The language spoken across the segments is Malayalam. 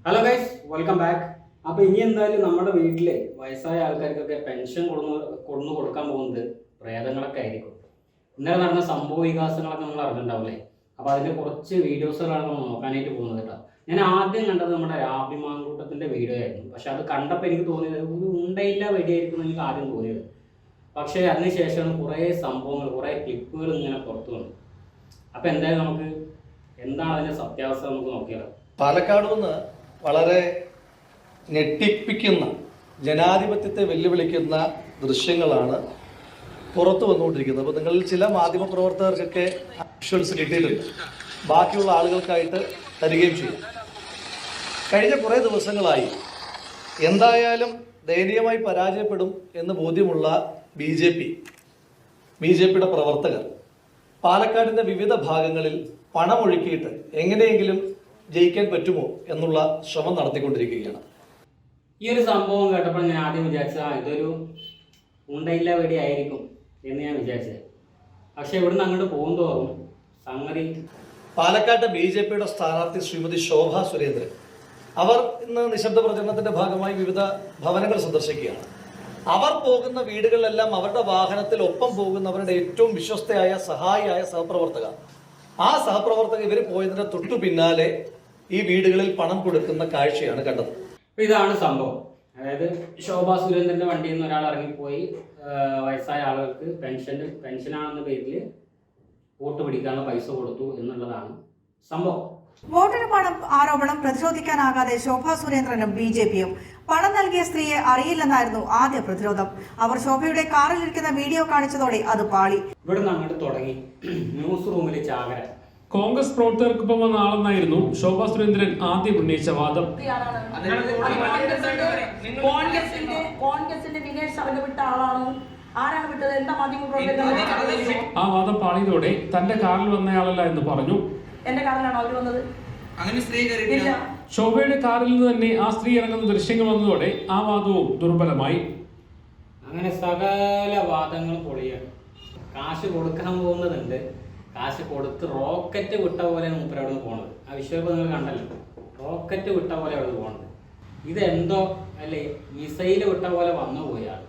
Hello guys, welcome back. അപ്പോൾ ഇനി എന്തായാലും നമ്മുടെ വീട്ടിലെ വയസ്സായ ആൾക്കാർക്കൊക്കെ പെൻഷൻ കൊടുന്നു കൊടുക്കാൻ പോകുന്നത് പ്രേതങ്ങളൊക്കെ ആയിരിക്കും. ഇന്നലെ നടന്ന സംഭവ വികാസങ്ങളൊക്കെ നമ്മൾ അറിഞ്ഞിട്ടുണ്ടാവില്ലേ? അപ്പോൾ അതിൻ്റെ കുറച്ച് വീഡിയോസുകളാണ് നമ്മൾ നോക്കാനായിട്ട് പോകുന്നത് കേട്ടോ. ഞാൻ ആദ്യം കണ്ടത് നമ്മുടെ രാബി മാങ്കൂട്ടത്തിൻ്റെ വീഡിയോ ആയിരുന്നു. പക്ഷെ അത് കണ്ടപ്പോൾ എനിക്ക് തോന്നിയത് ഒരു ഉണ്ടയില്ല വെടിയായിരിക്കും എനിക്ക് ആദ്യം തോന്നിയത്. പക്ഷേ അതിനുശേഷമാണ് കുറേ സംഭവങ്ങൾ, കുറേ ക്ലിപ്പുകൾ ഇങ്ങനെ പുറത്തു വന്നു. അപ്പോൾ എന്തായാലും നമുക്ക് എന്താണ് അതിൻ്റെ സത്യാവസ്ഥ നമുക്ക് നോക്കിയാലോ. പാലക്കാട് നിന്ന് വളരെ ഞെട്ടിപ്പിക്കുന്ന ജനാധിപത്യത്തെ വെല്ലുവിളിക്കുന്ന ദൃശ്യങ്ങളാണ് പുറത്തു വന്നുകൊണ്ടിരിക്കുന്നത്. അപ്പോൾ നിങ്ങളിൽ ചില മാധ്യമപ്രവർത്തകർക്കൊക്കെ വിഷ്വൽസ് കിട്ടിയിട്ടുണ്ട്, ബാക്കിയുള്ള ആളുകൾക്കായിട്ട് തരികയും ചെയ്യും. കഴിഞ്ഞ കുറേ ദിവസങ്ങളായി എന്തായാലും ദയനീയമായി പരാജയപ്പെടും എന്ന് ബോധ്യമുള്ള ബി ജെ പിയുടെ പ്രവർത്തകർ പാലക്കാടിൻ്റെ വിവിധ ഭാഗങ്ങളിൽ പണമൊഴുക്കിയിട്ട് എങ്ങനെയെങ്കിലും ജയിക്കാൻ പറ്റുമോ എന്നുള്ള ശ്രമം നടത്തിക്കൊണ്ടിരിക്കുകയാണ്. ഈ ഒരു സംഭവം കേട്ടപ്പോൾ ഞാൻ ആദ്യം വിചാരിച്ചത് ഇതൊരു ഉണ്ടയില്ല വെടി ആയിരിക്കും എന്ന് ഞാൻ വിചാരിച്ചത്. പക്ഷെ ഇവിടുന്ന് അങ്ങോട്ട് പോകുന്തോറും സംഗതി പാലക്കാട്ട് ബി ജെ പിയുടെ സ്ഥാനാർത്ഥി ശ്രീമതി ശോഭ സുരേന്ദ്രൻ അവർ ഇന്ന് നിശബ്ദ പ്രചരണത്തിന്റെ ഭാഗമായി വിവിധ ഭവനങ്ങൾ സന്ദർശിക്കുകയാണ്. അവർ പോകുന്ന വീടുകളിലെല്ലാം അവരുടെ വാഹനത്തിൽ ഒപ്പം പോകുന്നവരുടെ ഏറ്റവും വിശ്വസ്തയായ സഹായിയായ സഹപ്രവർത്തക, ആ സഹപ്രവർത്തക ഇവർ പോയതിന്റെ തൊട്ടു പിന്നാലെ ഈ വീടുകളിൽ പണം കൊടുക്കുന്ന കാഴ്ചയാണ് കണ്ടത്. ഇതാണ് സംഭവം. അതായത് ശോഭാ സുരേന്ദ്രന്റെ വണ്ടിയിൽ നിന്ന് ഒരാൾ ഇറങ്ങിപ്പോയി വയസ്സായ ആളുകൾക്ക് പെൻഷനാണെന്ന പേരിൽ വോട്ട് പിടിക്കാനുള്ള പൈസ കൊടുത്തു എന്നുള്ളതാണ് സംഭവം. വോട്ടിന് പണം ആരോപണം പ്രതിരോധിക്കാനാകാതെ ശോഭാ സുരേന്ദ്രനും ബി ജെ പിയും. പണം നൽകിയ സ്ത്രീയെ അറിയില്ലെന്നായിരുന്നു ആദ്യ പ്രതിരോധം. അവർ ശോഭയുടെ കാറിലിരിക്കുന്ന വീഡിയോ കാണിച്ചതോടെ അത് പാളി. ഇവിടുന്ന് അങ്ങോട്ട് തുടങ്ങി ന്യൂസ് റൂമിൽ ചാകര. കോൺഗ്രസ് പ്രവർത്തകർക്കൊപ്പം വന്ന ആളെന്നായിരുന്നു ശോഭാ സുരേന്ദ്രൻ ആദ്യം ഉന്നയിച്ച വാദം. ആ വാദം പാളിയതോടെ തന്റെ കാറിൽ വന്നയാളല്ല എന്ന് പറഞ്ഞു. ശോഭയുടെ കാറിൽ നിന്ന് തന്നെ ആ സ്ത്രീ ഇറങ്ങുന്ന ദൃശ്യങ്ങൾ വന്നതോടെ ആ വാദവും ദുർബലമായി. അങ്ങനെ സകല വാദങ്ങളും പൊളിയാണ്. കാശ് കൊടുക്കാൻ പോകുന്നതുണ്ട്, കാശ് കൊടുത്ത് റോക്കറ്റ് വിട്ട പോലെ മൂപ്പര് അവിടെ നിന്ന് പോണത്. ആ വിഷയം നിങ്ങൾ കണ്ടല്ലോ, റോക്കറ്റ് വിട്ട പോലെ അവിടെ പോണത്. ഇതെന്തോ അല്ലേ മിസൈല് വിട്ട പോലെ വന്നു പോയാണ്.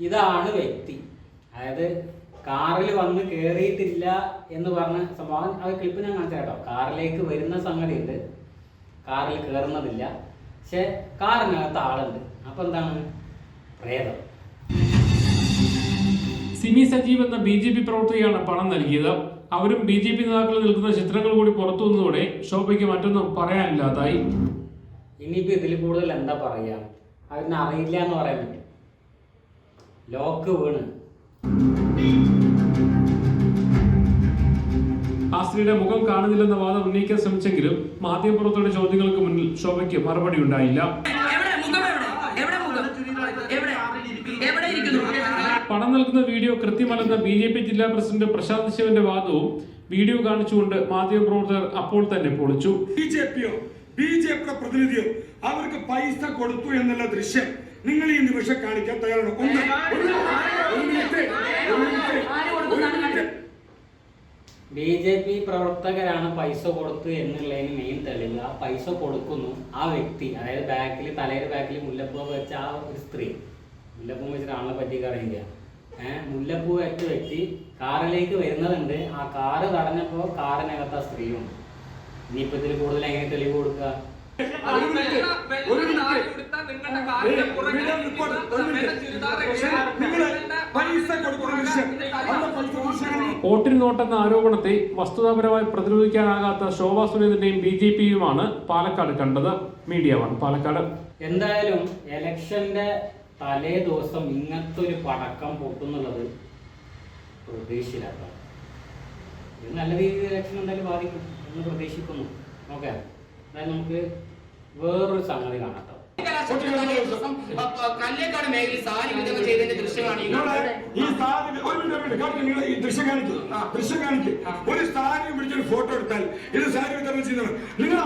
ഇതാണ് വ്യക്തി. അതായത് കാറിൽ വന്ന് കയറിയിട്ടില്ല എന്ന് പറഞ്ഞ സംഭവം. ആ ക്ലിപ്പ് ഞാൻ കാണിച്ചു കേട്ടോ. കാറിലേക്ക് വരുന്ന സംഗതി ഉണ്ട്, കാറിൽ കയറുന്നതില്ല. പക്ഷെ കാറിനകത്ത് ആളുണ്ട്. അപ്പൊ എന്താണ്? പ്രേതം. സിമി സജീവ് എന്ന ബി ജെ പി പ്രവർത്തകയാണ് പണം നൽകിയത്. അവരും ബി ജെ പി നേതാക്കൾ നിൽക്കുന്ന ചിത്രങ്ങൾ കൂടി പുറത്തു വന്നതോടെ ശോഭയ്ക്ക് മറ്റൊന്നും പറയാനില്ലാതായി. ഇനിയിപ്പോ ഇതിൽ കൂടുതൽ എന്താ പറയാ? അവരിനെ അറിയില്ല എന്ന് പറയാൻ പറ്റും. ലോക്ക് വീണ്. ആ സ്ത്രീയുടെ മുഖം കാണുന്നില്ലെന്ന വാദം ഉന്നയിക്കാൻ ശ്രമിച്ചെങ്കിലും മാധ്യമപ്രവർത്തകരുടെ ചോദ്യങ്ങൾക്ക് മുന്നിൽ ശോഭയ്ക്ക് മറുപടി ഉണ്ടായില്ല. പണം നൽകുന്ന വീഡിയോ കൃത്യമല്ലെന്ന ബി ജെ പി ജില്ലാ പ്രസിഡന്റ് പ്രശാന്ത് ശിവന്റെ വാദവും വീഡിയോ കാണിച്ചുകൊണ്ട് മാധ്യമപ്രവർത്തകർ അപ്പോൾ തന്നെ പൊളിച്ചു. ബി ജെ പിയുടെ പ്രതിനിധിയോ അവർക്ക് പൈസ കൊടുത്തു എന്നുള്ള ദൃശ്യം നിങ്ങൾ ഈ നിമിഷം കാണിക്കാൻ തയ്യാറാണ്? ബി ജെ പി പ്രവർത്തകരാണ് പൈസ കൊടുത്തു എന്നുള്ളതിന് മെയിൻ തെളിവ്. ആ പൈസ കൊടുക്കുന്നു ആ വ്യക്തി, അതായത് ബാക്കിൽ തലയുടെ ബാക്കിൽ മുല്ലപ്പൂ വെച്ച ആ ഒരു സ്ത്രീ, മുല്ലപ്പൂ വെച്ചിട്ട് ആളെ പറ്റിയൊക്കെ അറിയില്ല. മുല്ലപ്പൂ വെച്ച വ്യക്തി കാറിലേക്ക് വരുന്നതുണ്ട്. ആ കാറ് തടഞ്ഞപ്പോൾ കാറിനകത്ത് ആ സ്ത്രീയുണ്ട്. ഇനിയിപ്പോ ഇതിൽ കൂടുതൽ എങ്ങനെ തെളിവ് കൊടുക്കുക? വോട്ടിന് നോട്ടെന്ന ആരോപണത്തെ വസ്തുതാപരമായി പ്രതിരോധിക്കാനാകാത്ത ശോഭാ സുരേന്ദ്രന്റെയും ബി ജെ പിയുമാണ് പാലക്കാട് കണ്ടത്. മീഡിയ 1 പാലക്കാട്. എന്തായാലും ഇലക്ഷന്റെ തലേ ദിവസം ഇങ്ങനത്തെ ഒരു പടക്കം പൊട്ടുന്നുള്ളത് പ്രതീക്ഷയിലാക്കാം. ഇത് നല്ല രീതിയിൽ ഇലക്ഷൻ എന്തായാലും ബാധിക്കും എന്ന് പ്രതീക്ഷിക്കുന്നു. ഓക്കെ, അതായത് നമുക്ക് വേറൊരു സംഗതി കാണാം. കല്ലേക്കാട് മേഖലയിൽ സാരി വിതരണം ചെയ്തതിന്റെ ദൃശ്യമാണ് ഈ ദൃശ്യം കാണിക്കും. ഒരു സാരി പിടിച്ചൊരു ഫോട്ടോ എടുത്താൽ ഇത് സാരി വിതരണം ചെയ്യുന്നതാണ്. നിങ്ങൾ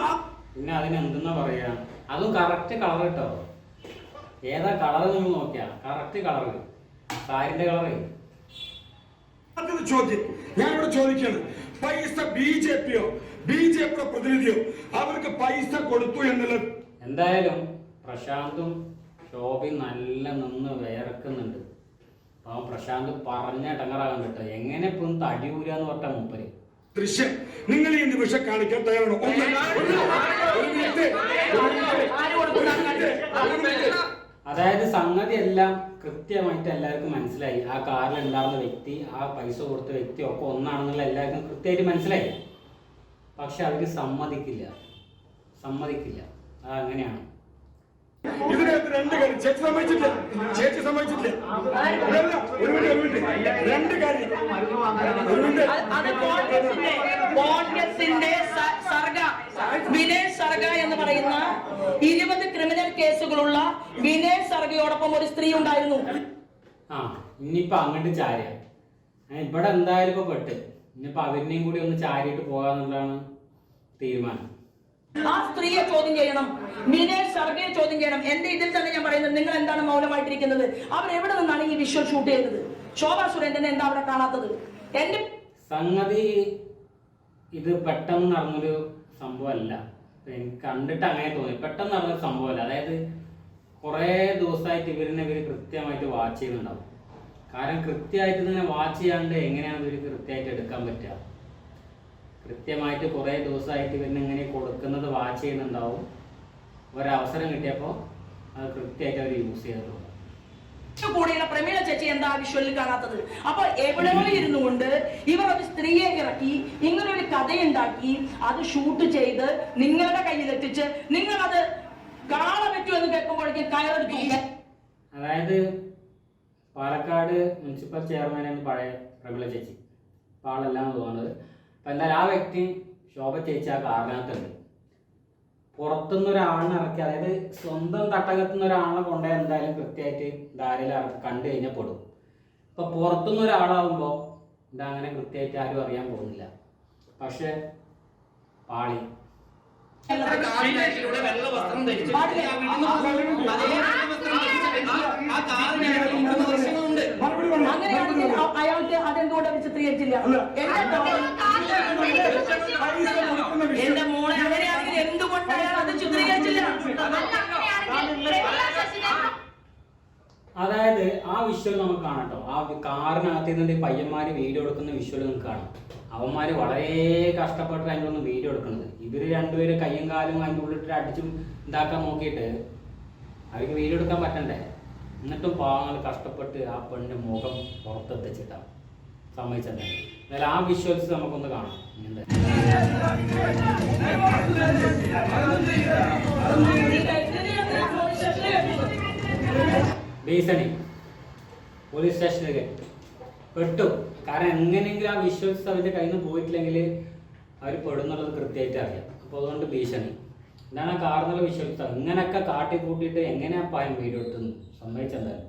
പിന്നെ അതിനെന്തെന്നാ പറയാ? അതും കറക്റ്റ് കളർ കേട്ടോ. ഏതാ കളർ നിങ്ങൾ നോക്കിയാ കറക്റ്റ് കളറ്, സാരിന്റെ കളറ്. അടുത്ത ചോദ്യം ഞാൻ ഇവിടെ ചോദിക്കുകയാണ്, പൈസ ബി.ജെ.പിയോ ബി.ജെ.പിയുടെ പ്രതിനിധിയോ അവർക്ക് പൈസ കൊടുത്തു എന്നുള്ളത്? എന്തായാലും പ്രശാന്തും ശോഭയും നല്ല നിന്ന് വിയർക്കുന്നുണ്ട്. അപ്പോൾ പ്രശാന്ത് പറഞ്ഞ ടങ്ങറാകാൻ കേട്ടോ, എങ്ങനെ ഇപ്പം തടിയൂരാന്ന് പറഞ്ഞ മൂപ്പര് ദൃശ്യം നിങ്ങൾ ഈ നിമിഷം കാണിക്കാൻ തയ്യാറാണോ? അതായത് സംഗതി എല്ലാം കൃത്യമായിട്ട് എല്ലാവർക്കും മനസ്സിലായി. ആ കാറിൽ ഉണ്ടായിരുന്ന വ്യക്തി, ആ പൈസ കൊടുത്ത വ്യക്തി ഒക്കെ ഒന്നാണെന്നുള്ള എല്ലാവർക്കും കൃത്യമായിട്ട് മനസ്സിലായി. പക്ഷെ അവര് സമ്മതിക്കില്ല. അത് അങ്ങനെയാണ്. ഇതിനകത്ത് രണ്ട് കാര്യം ചേച്ചി സമ്മതിച്ചില്ല. ഒരു മിനിറ്റ് രണ്ട് കാര്യം. കോൺഗ്രസിന്റെ വിനേഷ് സർഗ എന്ന് പറയുന്ന 20 ക്രിമിനൽ കേസുകളുള്ള വിനേഷ് സർഗയോടൊപ്പം ഒരു സ്ത്രീ ഉണ്ടായിരുന്നു. ഇനിയിപ്പോ അങ്ങോട്ട് ചാരിയ ഇവിടെ എന്തായാലും ഇപ്പൊ പെട്ട് ഇനിയിപ്പോ അവരിനെയും കൂടി ഒന്ന് ചാരിയിട്ട് പോകാന്നുള്ളതാണ് തീരുമാനം. ആ സ്ത്രീയെ ചോദ്യം ചെയ്യണം, വിനേഷ് സർഗയെ ചോദ്യം ചെയ്യണം. എന്റെ ഇതിൽ തന്നെ ഞാൻ പറയുന്നത്, നിങ്ങൾ എന്താണ് മൗനമായിട്ടിരിക്കുന്നത്? അവർ എവിടെ നിന്നാണ് ഈ വിഷ്വൽ ഷൂട്ട് ചെയ്തത്? ശോഭാ സുരേന്ദ്രനെ എന്താ അവിടെ കാണാത്തത്? എന്റെ സംഗതി ഇത് പെട്ടെന്ന് നടന്നൊരു സംഭവമല്ല. എനിക്ക് കണ്ടിട്ട് അങ്ങനെ തോന്നി, പെട്ടെന്ന് നടന്നൊരു സംഭവമല്ല. അതായത് കുറേ ദിവസമായിട്ട് ഇവര് കൃത്യമായിട്ട് വാച്ച് ചെയ്യുന്നുണ്ടാവും. കാരണം കൃത്യമായിട്ട് ഇതിനെ വാച്ച് ചെയ്യാണ്ട് എങ്ങനെയാണ് ഇവർ കൃത്യമായിട്ട് എടുക്കാൻ പറ്റുക? കൃത്യമായിട്ട് കുറേ ദിവസമായിട്ട് ഇവരിന് ഇങ്ങനെ കൊടുക്കുന്നത് വാച്ച് ചെയ്യുന്നുണ്ടാവും. ഒരവസരം കിട്ടിയപ്പോൾ അത് കൃത്യമായിട്ട് അവർ യൂസ് ചെയ്തിട്ടുണ്ട്. കൂടെയുള്ള പ്രമീള ചേച്ചി എന്താ വിഷ്വലിൽ കാണാത്തത്? അപ്പൊ എവിടെയോ ഇരുന്നുകൊണ്ട് ഇവർ ഒരു സ്ത്രീയെ ഇറക്കി ഇങ്ങനെ ഒരു കഥയുണ്ടാക്കി അത് ഷൂട്ട് ചെയ്ത് നിങ്ങളുടെ കയ്യിലെത്തിച്ച് നിങ്ങൾ അത് കാണാൻ പറ്റൂ എന്ന് കേൾക്കുമ്പോഴേക്കും കയറെടുത്തു. അതായത് പാലക്കാട് മുനിസിപ്പൽ ചെയർമാനാണ് പഴയ പ്രമീള ചേച്ചി, അപ്പോൾ ആളെല്ലാം തോന്നുന്നത്. അപ്പം എന്തായാലും ആ വ്യക്തി ശോഭ ചേച്ചി ആ കാറിനകത്തുണ്ട്. പുറത്തുനിന്ന് ഒരാളിനെ ഇറക്കി, അതായത് സ്വന്തം തട്ടകത്തുനിന്ന് ഒരാളെ കൊണ്ടുപോയി എന്തായാലും കൃത്യമായിട്ട് ധാരയിൽ കണ്ടു കഴിഞ്ഞാൽ പെടും. ഇപ്പം പുറത്തുനിന്ന് ഒരാളാകുമ്പോൾ ഇതങ്ങനെ കൃത്യമായിട്ട് ആരും അറിയാൻ പോകുന്നില്ല. പക്ഷെ പാളി വെള്ള വസ്ത്രം ധരിച്ചു അങ്ങനെയാണെങ്കിൽ അയാൾക്ക് അതെന്തുകൊണ്ട് ചിത്രീകരിച്ചില്ല? എന്റെ മോളെ അങ്ങനെയാണെങ്കിൽ എന്തുകൊണ്ട് അയാൾ അത് ചിത്രീകരിച്ചില്ല? അതായത് ആ വിഷ്വൽ നമുക്ക് കാണട്ടോ. ആ കാറിനകത്ത് നിന്നിട്ട് പയ്യന്മാര് വീഡിയോ എടുക്കുന്ന വിഷ്വൽ നമുക്ക് കാണാം. അവന്മാര് വളരെ കഷ്ടപ്പെട്ട് അതിനൊന്ന് വീഡിയോ എടുക്കുന്നത്. ഇവര് രണ്ടുപേരും കയ്യും കാലും അതിൻ്റെ ഉള്ളിട്ട് അടിച്ചും ഇതാക്കാൻ നോക്കിയിട്ട് അവർക്ക് വീഡിയോ എടുക്കാൻ പറ്റണ്ടേ? എന്നിട്ടും പാവങ്ങൾ കഷ്ടപ്പെട്ട് ആ പെണ്ണിന്റെ മുഖം പുറത്തെത്തിച്ചിട്ടാണ് സമ്മതിച്ചത്. എന്നാലും ആ വിഷ്വൽസ് നമുക്കൊന്ന് കാണാം. ഭീഷണി പോലീസ് സ്റ്റേഷനിൽ പെട്ടു. കാരണം എങ്ങനെയെങ്കിലും ആ വിഷ്വൽസ് അവരുടെ കയ്യിൽ നിന്ന് പോയിട്ടില്ലെങ്കിൽ അവർ പെടുന്നുള്ളത് കൃത്യമായിട്ട് അറിയാം. അപ്പോൾ അതുകൊണ്ട് ഭീഷണി. ഇതാണ് ആ കാർന്നുള്ള വിഷ്വൽസ്. ഇങ്ങനെയൊക്കെ കാട്ടി കൂട്ടിയിട്ട് എങ്ങനെയാ പായം വീഡിയോ എടുത്തെന്ന് സമ്മതിച്ചെന്തായാലും.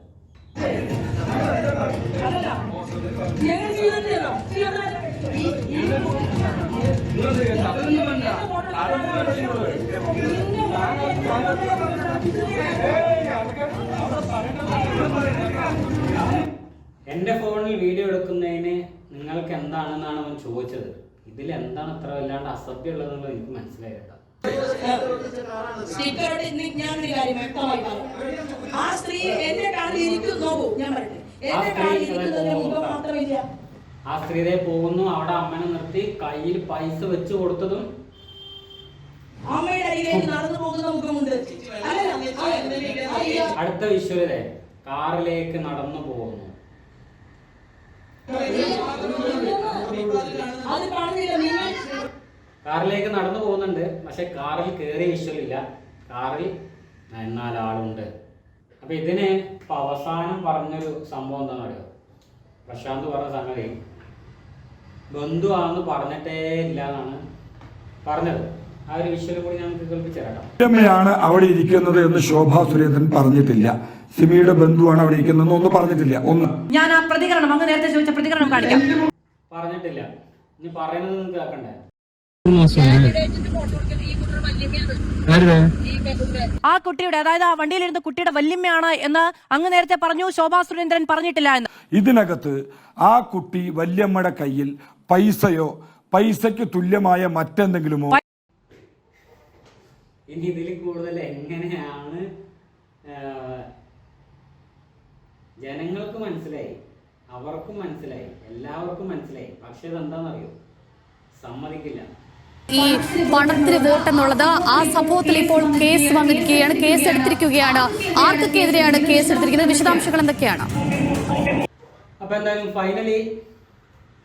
എൻ്റെ ഫോണിൽ വീഡിയോ എടുക്കുന്നതിന് നിങ്ങൾക്ക് എന്താണെന്നാണ് അവൻ ചോദിച്ചത്. ഇതിൽ എന്താണ് ഇത്ര വല്ലാണ്ട് അസഭ്യം ഉള്ളതെന്നുള്ളത് എനിക്ക് മനസ്സിലായി കേട്ടോ. സ്പീക്കറോട് ഞാനൊരു കാര്യം വ്യക്തമായി പറഞ്ഞു. ആ സ്ത്രീ എന്റെ കാലിൽ ഇരിക്കും. നോക്കൂ, ഞാൻ പറയട്ടെ, എന്റെ കാലിൽ ഇരിക്കുന്നതിന് മുഖം മാത്രമില്ല. ആ സ്ത്രീയെ പോകുന്നു, അവിടെ അമ്മനെ നിർത്തി കയ്യിൽ പൈസ വെച്ച് കൊടുത്തതും അമ്മയുടെ അരികിലേക്ക് നടന്നു പോകുന്ന മുഖമുണ്ട്. അടുത്ത വിഷ്വലിലെ കാറിലേക്ക് നടന്നു പോകുന്നു. അത് കാണുന്നില്ല നിങ്ങൾ? കാറിലേക്ക് നടന്നു പോകുന്നുണ്ട്, പക്ഷെ കാറിൽ കയറിയ വിഷ്വലില്ല. കാറിൽ എന്നാൽ ആളുണ്ട്. അപ്പൊ ഇതിന് ഇപ്പൊ അവസാനം പറഞ്ഞൊരു സംഭവം എന്താണെന്ന് അറിയോ? പ്രശാന്ത് പറഞ്ഞ സംഗതി ബന്ധുവാണെന്ന് പറഞ്ഞിട്ടേ ഇല്ല എന്നാണ് പറഞ്ഞത്. ആ ഒരു വിഷ്വലും കൂടി ഞങ്ങൾക്ക് കേൾപ്പിച്ചു തരാം. അമ്മയാണ് അവിടെ ഇരിക്കുന്നത് എന്ന് ശോഭാ സുരേന്ദ്രൻ പറഞ്ഞിട്ടില്ല. സിമിയുടെ ബന്ധുവാണ് അവിടെ ഇരിക്കുന്നതെന്ന് ഒന്നും പറഞ്ഞിട്ടില്ല. ഞാൻ ആ പ്രതികരണം അങ്ങ് നേരത്തെ ചോദിച്ച പ്രതികരണം കാണിക്കാം. പറഞ്ഞിട്ടില്ല. ഇനി പറയുന്നത് നിങ്ങൾക്ക് കേൾക്കണ്ടേ? ആ കുട്ടിയുടെ, അതായത് ആ വണ്ടിയിലിരുന്ന കുട്ടിയുടെ വല്യമ്മയാണ് എന്ന് അങ്ങ് നേരത്തെ പറഞ്ഞു. ശോഭാ സുരേന്ദ്രൻ പറഞ്ഞിട്ടില്ല എന്ന്. ഇതിനകത്ത് ആ കുട്ടി വല്യമ്മയുടെ കയ്യിൽ പൈസയോ പൈസയ്ക്ക് തുല്യമായ മറ്റെന്തെങ്കിലുമോ ഇനി ഇതിൽ കൂടുതൽ എങ്ങനെയാണ് ജനങ്ങൾക്ക് മനസ്സിലായി, അവർക്കും മനസ്സിലായി, എല്ലാവർക്കും മനസ്സിലായി. പക്ഷെ ഇതെന്താണെന്നറിയോ, സമ്മതിക്കില്ല. ഈ പണത്തിന് വോട്ടെന്നുള്ളത് ആ സംഭവത്തിൽ ഇപ്പോൾ കേസ് വന്നിരിക്കുകയാണ്, കേസ് എടുത്തിരിക്കുകയാണ്. ആർക്കൊക്കെതിരെയാണ് കേസ് എടുത്തിരിക്കുന്നത്? വിശദാംശങ്ങൾ എന്തൊക്കെയാണ്? അപ്പൊ എന്തായാലും ഫൈനലി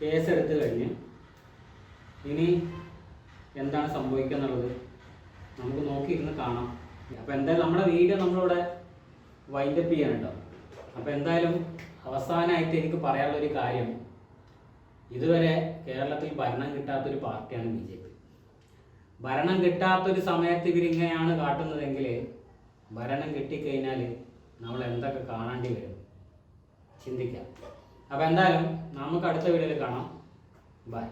കേസ് എടുത്തു കഴിഞ്ഞ് ഇനി എന്താണ് സംഭവിക്കുക എന്നുള്ളത് നമുക്ക് നോക്കിയിരുന്ന് കാണാം. അപ്പൊ എന്തായാലും നമ്മുടെ വീഡിയോ നമ്മളിവിടെ വൈൻഡപ്പ് ചെയ്യാനുണ്ടോ. അപ്പൊ എന്തായാലും അവസാനമായിട്ട് എനിക്ക് പറയാനുള്ളൊരു കാര്യം, ഇതുവരെ കേരളത്തിൽ ഭരണം കിട്ടാത്തൊരു പാർട്ടിയാണ് BJP. ഭരണം കിട്ടാത്തൊരു സമയത്ത് ഇവരിങ്ങനെയാണ് കാട്ടുന്നതെങ്കിൽ ഭരണം കിട്ടിക്കഴിഞ്ഞാൽ നമ്മൾ എന്തൊക്കെ കാണേണ്ടി വരും ചിന്തിക്കാം. അപ്പോൾ എന്തായാലും നമുക്ക് അടുത്ത വീഡിയോയിൽ കാണാം. ബൈ.